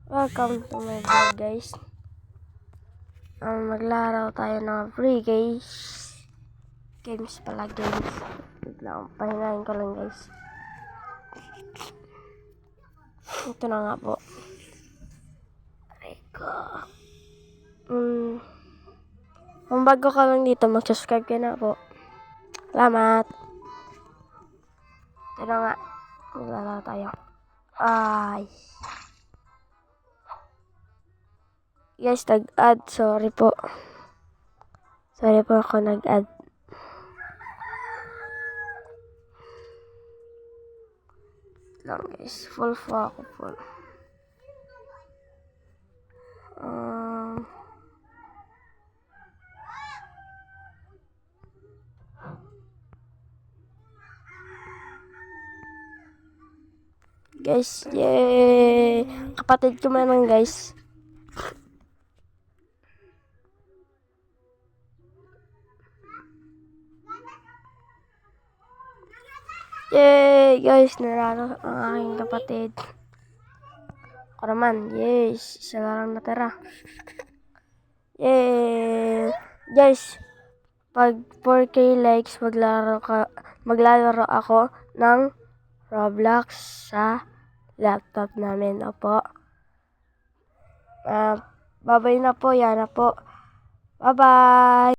Welcome to my vlog, guys. Maglaro tayo ng free games. Games pala, games. Wait lang, pahinahin ko lang, guys. Ito na nga po. Aray ko. Kung bago ka lang dito, mag-subscribe ka na po. Salamat. Ito na nga. Maglaro tayo. Ay. Guys, nag-add. Sorry po. Sorry po ako nag-add. Lang guys. Full po ako. Full. Guys, yay! Kapatid ko man lang, guys. Yay! Guys, naralo ang aking kapatid. Ako naman, yes. Isa lang natira. Yay! Guys, pag 4K likes, maglalaro ako ng Roblox sa laptop namin. Opo. Babay na po. Yan na po. Bye-bye!